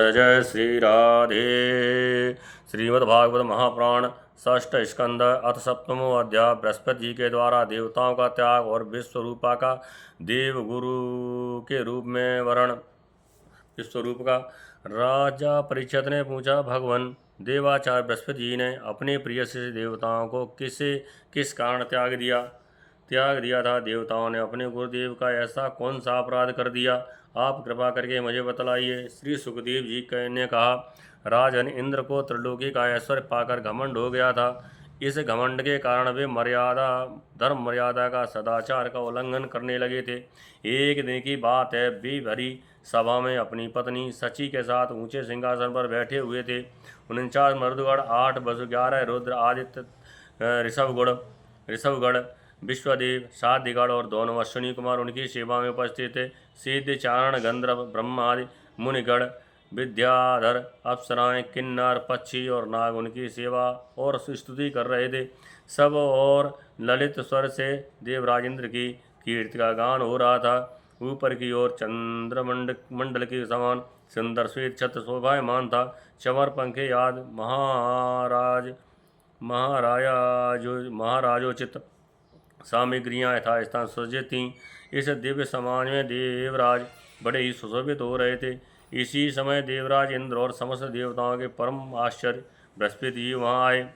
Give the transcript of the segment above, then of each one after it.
जय श्री राधे। श्रीमद्भागवत महापुराण षष्ठ स्कंद अथ सप्तमो अध्याय। बृहस्पति जी के द्वारा देवताओं का त्याग और विश्वरूपा का देव गुरु के रूप में वर्ण। विश्वरूप का राजा परीक्षित ने पूछा, भगवान देवाचार्य बृहस्पति जी ने अपने प्रिय से देवताओं को किस कारण त्याग दिया था। देवताओं ने अपने गुरुदेव का ऐसा कौन सा अपराध कर दिया, आप कृपा करके मुझे बतलाइए। श्री सुखदेव जी ने कहा, राजन इंद्र को त्रिलोकी का ऐश्वर्य पाकर घमंड हो गया था। इस घमंड के कारण वे धर्म मर्यादा का सदाचार का उल्लंघन करने लगे थे। एक दिन की बात है, वे भरी सभा में अपनी पत्नी सची के साथ ऊंचे सिंहासन पर बैठे हुए थे। 49 मरुदगढ़, 8 वसु, 11 रुद्र, आदित्य, ऋषभगढ़, विश्वदेव, साध्यगढ़ और दोनों अश्विनी कुमार उनकी सेवा में उपस्थित थे। सिद्ध, चारण, गंधर्व, ब्रह्मादि मुनिगण, विद्याधर, अप्सराएं, किन्नर, पक्षी और नाग उनकी सेवा और स्तुति कर रहे थे। सब और ललित स्वर से देवराजेंद्र की कीर्ति का गान हो रहा था। ऊपर की ओर चंद्रमंडल के समान सुंदर श्वेत छत्र शोभायमान था। चमर पंखे याद महाराजोचित सामग्रियाँ यथास्थान सज्जित थीं। इस दिव्य समाज में देवराज बड़े ही सुशोभित हो रहे थे। इसी समय देवराज इंद्र और समस्त देवताओं के परम आश्चर्य बृहस्पति जी वहाँ आए।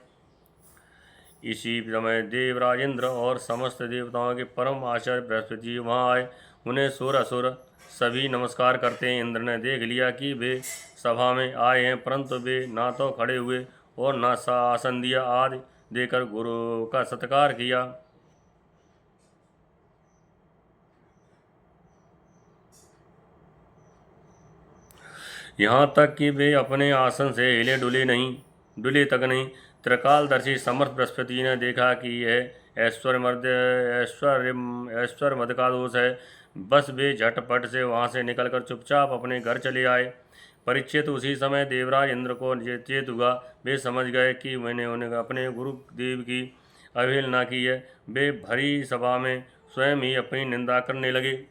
इसी समय देवराज इंद्र और समस्त देवताओं के परम आचार्य बृहस्पति जी वहाँ आए। उन्हें सुर असुर सभी नमस्कार करते हैं। इंद्र ने देख लिया कि वे सभा में आए हैं, परंतु वे ना तो खड़े हुए और ना आसन दिया आदि देकर गुरु का सत्कार किया। यहाँ तक कि वे अपने आसन से डुले तक नहीं। त्रिकालदर्शी समर्थ बृहस्पति ने देखा कि यह ऐश्वर्य मद का दोष है। बस वे झटपट से वहाँ से निकलकर चुपचाप अपने घर चले आए। परीक्षित उसी समय देवराज इंद्र को चेत हुआ। वे समझ गए कि मैंने उन्हें अपने गुरुदेव की अवहेलना की है। वे भरी सभा में स्वयं ही अपनी निंदा करने लगे।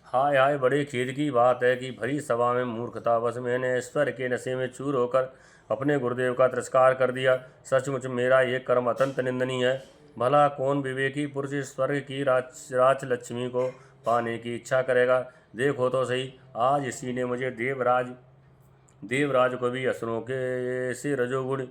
हाय हाय, बड़े खेद की बात है कि भरी सभा में मूर्खतावश मैंने ऐश्वर्य के नशे में चूर होकर अपने गुरुदेव का तिरस्कार कर दिया। सचमुच मेरा ये कर्म अत्यंत निंदनीय है। भला कौन विवेकी पुरुष स्वर्ग की राज लक्ष्मी को पाने की इच्छा करेगा। देखो तो सही, आज इसी ने मुझे देवराज को भी असुरों के से रजोगुण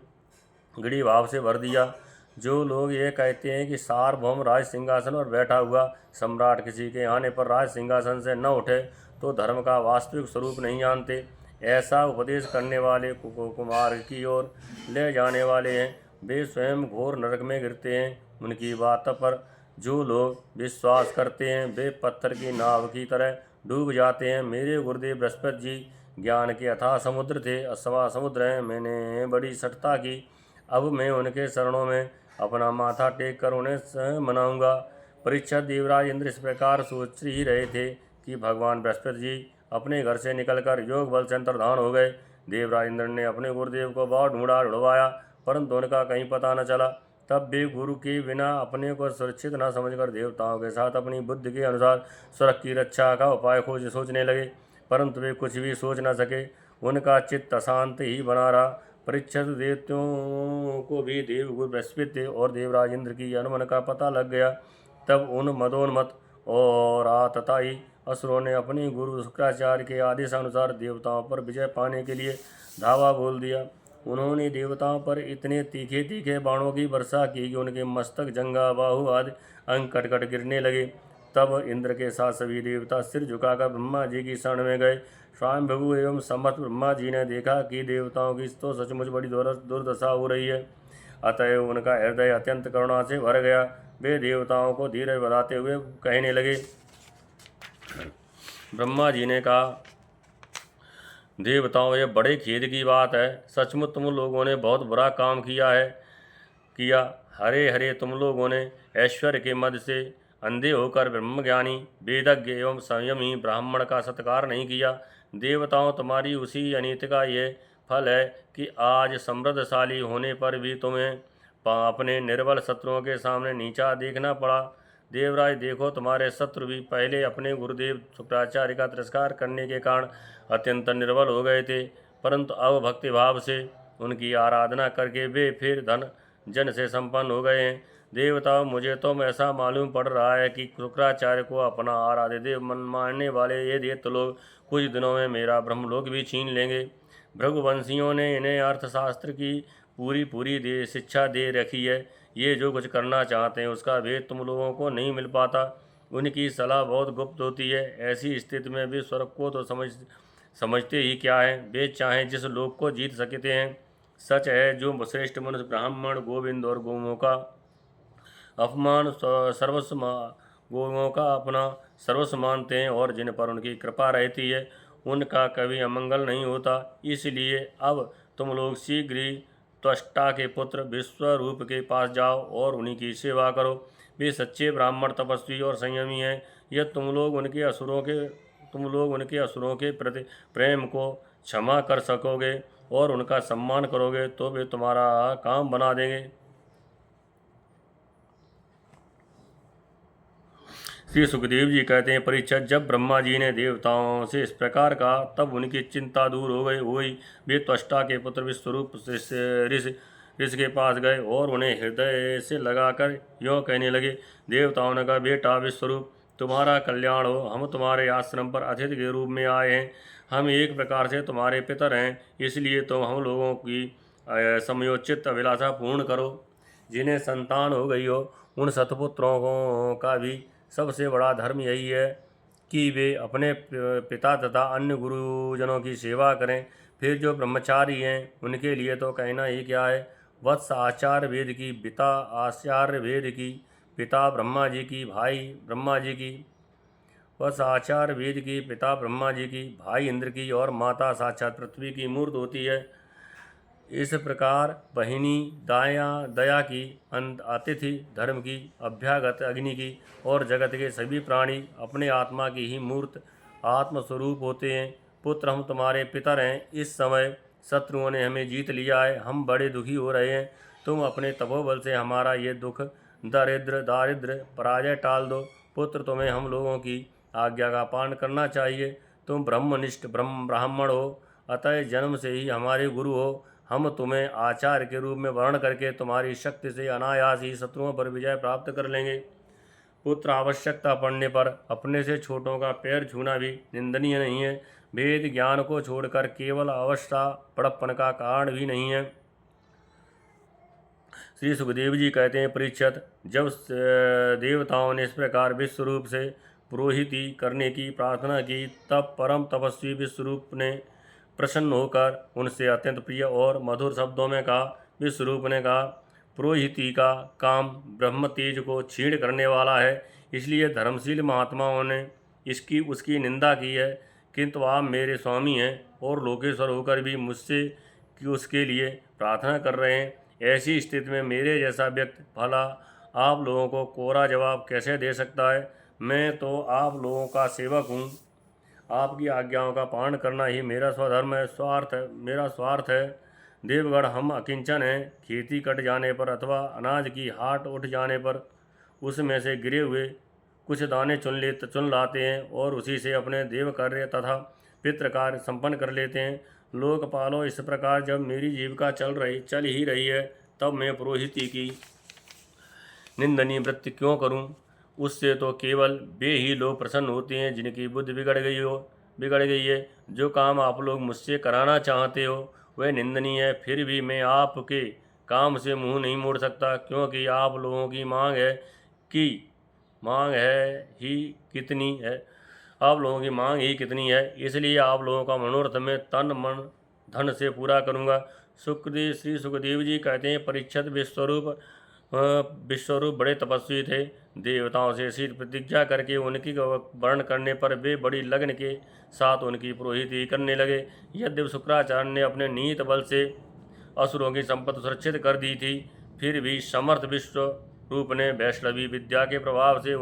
गड़ी भाव से भर दिया। जो लोग ये कहते हैं कि सार्वभौम राज सिंहासन पर बैठा हुआ सम्राट किसी के आने पर राज सिंहासन से न उठे तो धर्म का वास्तविक स्वरूप नहीं जानते। ऐसा उपदेश करने वाले कुमार की ओर ले जाने वाले हैं। वे स्वयं घोर नरक में गिरते हैं। उनकी बात पर जो लोग विश्वास करते हैं वे पत्थर की नाव की तरह डूब जाते हैं। मेरे गुरुदेव बृहस्पति जी ज्ञान के अथाह समुद्र थे, असवा समुद्र हैं। मैंने बड़ी सठता की। अब मैं उनके शरणों में अपना माथा टेक कर उन्हें मनाऊंगा। परीक्षा देवराज इंद्र इस प्रकार सोच ही रहे थे कि भगवान बृहस्पति जी अपने घर से निकलकर योग बल से अंतर्धान हो गए। देवराज इंद्र ने अपने गुरुदेव को बहुत ढूंढवाया, परंतु उनका कहीं पता न चला। तब भी गुरु के बिना अपने को सुरक्षित न समझकर देवताओं के साथ अपनी बुद्धि के अनुसार स्वर्ग की रक्षा का उपाय सोचने लगे, परंतु वे कुछ भी सोच न सके। उनका चित्त अशांत ही बना रहा। परीक्षित देवताओं को भी देवगुरु बृहस्पति और देवराज इंद्र की अनुमन का पता लग गया। तब उन मदोन्मत और आतताई असुरों ने अपनी गुरु शुक्राचार्य के आदेश अनुसार देवताओं पर विजय पाने के लिए धावा बोल दिया। उन्होंने देवताओं पर इतने तीखे तीखे बाणों की वर्षा की कि उनके मस्तक, जंगा, बाहु आदि अंग कट कट गिरने लगे। तब इंद्र के साथ सभी देवता सिर झुकाकर ब्रह्मा जी की शरण में गए। स्वयंभू एवं समर्थ ब्रह्मा जी ने देखा कि देवताओं की तो सचमुच बड़ी दुर्दशा हो रही है। अतएव उनका हृदय अत्यंत करुणा से भर गया। वे देवताओं को धीरज बढ़ाते हुए कहने लगे। ब्रह्मा जी ने कहा, देवताओं, यह बड़े खेद की बात है। सचमुच तुम लोगों ने बहुत बुरा काम किया। हरे हरे तुम लोगों ने ऐश्वर्य के मद से अंधे होकर ब्रह्मज्ञानी, वेदज्ञ एवं संयमी ब्राह्मण का सत्कार नहीं किया। देवताओं, तुम्हारी उसी अनीति का यह फल है कि आज समृद्धशाली होने पर भी तुम्हें अपने निर्बल शत्रुओं के सामने नीचा देवराज देखो, तुम्हारे शत्रु भी पहले अपने गुरुदेव शुक्राचार्य का तिरस्कार करने के कारण अत्यंत निर्बल हो गए थे, परंतु अब भक्तिभाव से उनकी आराधना करके वे फिर धन जन से संपन्न हो गए हैं। देवताओं, मुझे तो ऐसा मालूम पड़ रहा है कि शुक्राचार्य को अपना आराध्य देव मानने वाले ये दैत्य लोग कुछ दिनों में मेरा ब्रह्मलोक भी छीन लेंगे। भृगुवंशियों ने इन्हें अर्थशास्त्र की पूरी शिक्षा दे रखी है। ये जो कुछ करना चाहते हैं उसका भेद तुम लोगों को नहीं मिल पाता। उनकी सलाह बहुत गुप्त होती है। ऐसी स्थिति में वे स्वर्ग को तो समझते ही क्या है। वे चाहें जिस लोक को जीत सकते हैं। सच है, जो श्रेष्ठ मनुष्य ब्राह्मण, गोविंद और गौओं का अपमान सर्वस्व गौओं का अपना सर्वस्व मानते हैं और जिन पर उनकी कृपा रहती है उनका कभी अमंगल नहीं होता। इसलिए अब तुम लोग शीघ्र ही त्वष्टा के पुत्र विश्वरूप के पास जाओ और उन्हीं की सेवा करो। वे सच्चे ब्राह्मण, तपस्वी और संयमी हैं। यह तुम लोग उनके असुरों के प्रति प्रेम को क्षमा कर सकोगे और उनका सम्मान करोगे तो वे तुम्हारा काम बना देंगे। श्री सुखदेव जी कहते हैं, परीक्षित, जब ब्रह्मा जी ने देवताओं से इस प्रकार कहा तब उनकी चिंता दूर हो गई। वे त्वष्टा के पुत्र विश्वरूप ऋषि के पास गए और उन्हें हृदय से लगाकर यों कहने लगे। देवताओं ने कहा, बेटा विश्वरूप, तुम्हारा कल्याण हो। हम तुम्हारे आश्रम पर अतिथि के रूप में आए हैं। हम एक प्रकार से तुम्हारे पितर हैं, इसलिए तुम हम लोगों की समयोचित अभिलाषा पूर्ण करो। जिन्हें संतान हो गई हो उन सतपुत्रों का भी सबसे बड़ा धर्म यही है कि वे अपने पिता तथा अन्य गुरुजनों की सेवा करें। फिर जो ब्रह्मचारी हैं उनके लिए तो कहना ही क्या है। वत्स आचार्य वेद की पिता आचार्य वेद की पिता ब्रह्मा जी की भाई ब्रह्मा जी की वत्स आचार्य वेद की पिता ब्रह्मा जी की भाई इंद्र की और माता साक्षात पृथ्वी की मूर्त होती है। इस प्रकार बहिनी दया की, अतिथि धर्म की, अभ्यागत अग्नि की और जगत के सभी प्राणी अपने आत्मा की ही मूर्त आत्मस्वरूप होते हैं। पुत्र, हम तुम्हारे पितर हैं। इस समय शत्रुओं ने हमें जीत लिया है। हम बड़े दुखी हो रहे हैं। तुम अपने तपोबल से हमारा ये दुख दारिद्र पराजय टाल दो। पुत्र, तुम्हें हम लोगों की आज्ञा का पालन करना चाहिए। तुम ब्रह्मनिष्ठ ब्राह्मण हो, अतः जन्म से ही हमारे गुरु हो। हम तुम्हें आचार्य के रूप में वर्ण करके तुम्हारी शक्ति से अनायास ही शत्रुओं पर विजय प्राप्त कर लेंगे। पुत्र, आवश्यकता पड़ने पर अपने से छोटों का पैर छूना भी निंदनीय नहीं है। वेद ज्ञान को छोड़कर केवल अवस्था बड़प्पन का कारण भी नहीं है। श्री सुखदेव जी कहते हैं, परीक्षित, जब देवताओं ने इस प्रकार विश्वरूप से पुरोहिती करने की प्रार्थना की तब परम तपस्वी विश्वरूप ने प्रसन्न होकर उनसे अत्यंत प्रिय और मधुर शब्दों में कहा। विश्वरूप ने कहा, पुरोहिती का काम ब्रह्म तेज को क्षीण करने वाला है, इसलिए धर्मशील महात्माओं ने उसकी निंदा की है। किंतु आप मेरे स्वामी हैं और लोकेश्वर होकर भी मुझसे कि उसके लिए प्रार्थना कर रहे हैं। ऐसी स्थिति में मेरे जैसा व्यक्ति भला आप लोगों को कोरा जवाब कैसे दे सकता है। मैं तो आप लोगों का सेवक हूँ। आपकी आज्ञाओं का पालन करना ही मेरा स्वधर्म है, मेरा स्वार्थ है। देवगण, हम अकिंचन हैं। खेती कट जाने पर अथवा अनाज की हाट उठ जाने पर उसमें से गिरे हुए कुछ दाने चुन लाते हैं और उसी से अपने देव कार्य तथा पितृ कार्य संपन्न कर लेते हैं। लोकपालो, इस प्रकार जब मेरी जीविका चल ही रही है तब मैं पुरोहिती की निंदनीय वृत्ति क्यों करूं। उससे तो केवल वे ही लोग प्रसन्न होते हैं जिनकी बुद्धि बिगड़ गई है। जो काम आप लोग मुझसे कराना चाहते हो वह निंदनीय है। फिर भी मैं आपके काम से मुंह नहीं मोड़ सकता, क्योंकि आप लोगों की मांग ही कितनी है। इसलिए आप लोगों का मनोरथ में तन मन धन से पूरा करूँगा। श्री सुखदेव जी कहते हैं, परीक्षित, विश्वरूप बड़े तपस्वी थे। देवताओं से ऐसी प्रतिज्ञा करके उनकी वर्ण करने पर वे बड़ी लगन के साथ उनकी पुरोहिती करने लगे। यद्यपि शुक्राचार्य ने अपने निहित बल से असुरों की संपत्ति सुरक्षित कर दी थी, फिर भी समर्थ विश्वरूप ने वैष्णवी विद्या के प्रभाव से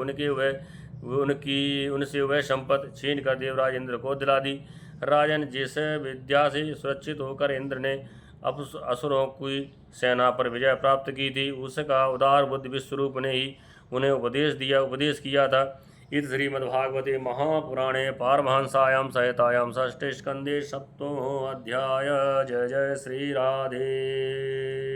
उनसे वह संपत्ति छीन कर देवराज इंद्र को दिला दी। राजन, जिस विद्या से सुरक्षित होकर इंद्र ने असुरों की सेना पर विजय प्राप्त की थी उसका उदार बुद्धि विश्वरूप ने ही उन्हें उपदेश किया था। इति श्रीमद्भागवते महापुराणे पारमहंसायां संहितायां षष्ठे स्कन्धे सप्तमो अध्याय। जय जय श्री राधे।